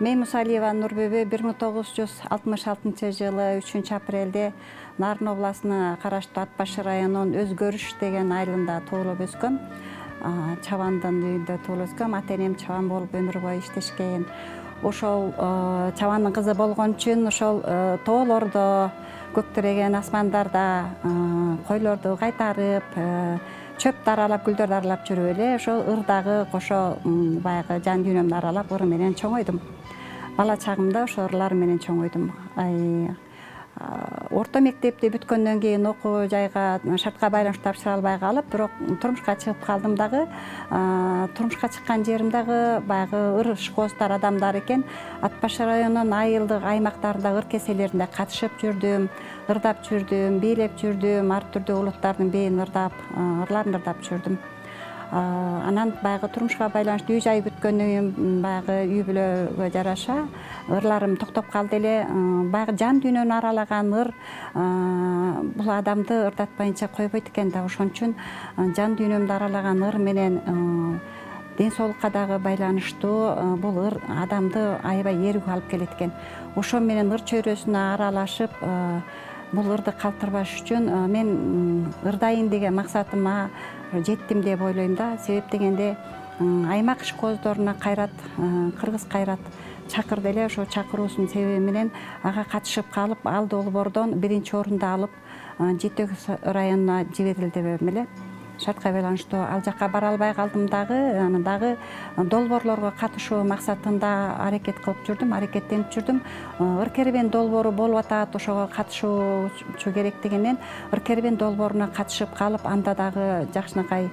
Мен Мусалиева Нурбүбү 1966 жылы 3 апрелде Нарын областына караштуу Ат башы районунун Өзгөрүш деген айылында туулуп өскөм. Чабандын үйүндө туулуп өскөм. Ата-энем чабан болуп өмүр бою иштешкен. Ошол чабандын кызы болгон үчүн ошол тоолордо, көктөрөгөн асмандарда койлорду кайтарып, чөптү аралап, гүлдөрдү аралап жүрүп эле ошо ырдагы кошо баягы жан дүйнөмдү аралап ыр менен чоңойдум. Бала чагымда ошо ырлар менен чоңойдум. Орто мектепти бүткөндөн кийин окуу жайга шартка байланыштуу тапшыра албай калып, бирок турмушка чыгып калдым дагы. Турмушка чыккан жерим дагы баягы ыр ишкоздар адамдар экен. Ат башы районунун айылдык аймактарында ыр кеселеринде катышып жүрдүм, ырдап жүрдүм, бийлеп жүрдүм, ар түрдүү улуттардын бээни ырдап, ырларын ырдап жүрдүм. Анан баягы турмушка байланыштуу үй жай бүткөндөн кийин баягы үй бүлөгө жараша ырларым токтоп калды эле. Баягы жан дүйнөнү аралаган ыр бул адамды ырдатпайынча койбойт экен да. Ошон үчүн жан дүйнөмдү аралаган ыр менен ден соолукка дагы байланыштуу бул ыр адамды аябай ээрүүгө алып келет экен. Ошо менен ыр чөйрөсүнө аралашып бул ырды калтырбаш үчүн мен ырдайын деген максатыма жеттим деп ойлойм да. Себеп дегенде аймак ишкоздоруна Кайрат, Кыргыз Кайрат чакырды эле. Ошо чакыруусунун себеби менен ага катышып калып, ал долбоордон биринчи орунду алып, Жети Өз районуна жиберилдим эле. Шартка байланыштуу ал жакка бара албай калдым дагы. Анан дагы долбоорлорго катышуу максатында аракет кылып жүрдүм, аракеттенип жүрдүм. Ыр кербен долбоору болуп атат, ошого катышуучу керектигинен ыр кербен долбооруна катышып калып, анда дагы жакшынакай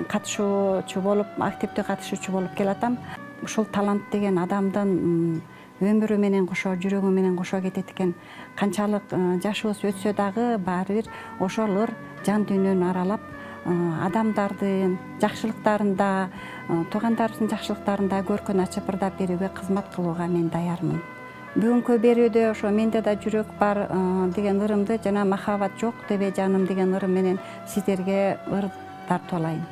катышуучу болуп, активдүү катышуучу болуп келатам. Ушул талант деген адамдын өмүрү менен кошо, жүрөгү менен кошо кетет экен. Канчалык жашыбыз өтсө дагы баары бир ошол ыр жан дүйнөнү аралап, адамдардын жакшылыктарында, туугандарыбыздын жакшылыктарында көркүн ачып ырдап берүүгө, кызмат кылууга мен даярмын. Бүгүнкү берүүдө ошо менде да жүрөк бар деген ырымды жана махабат жок дебе жаным деген ырым менен сиздерге ыр тартып алайын.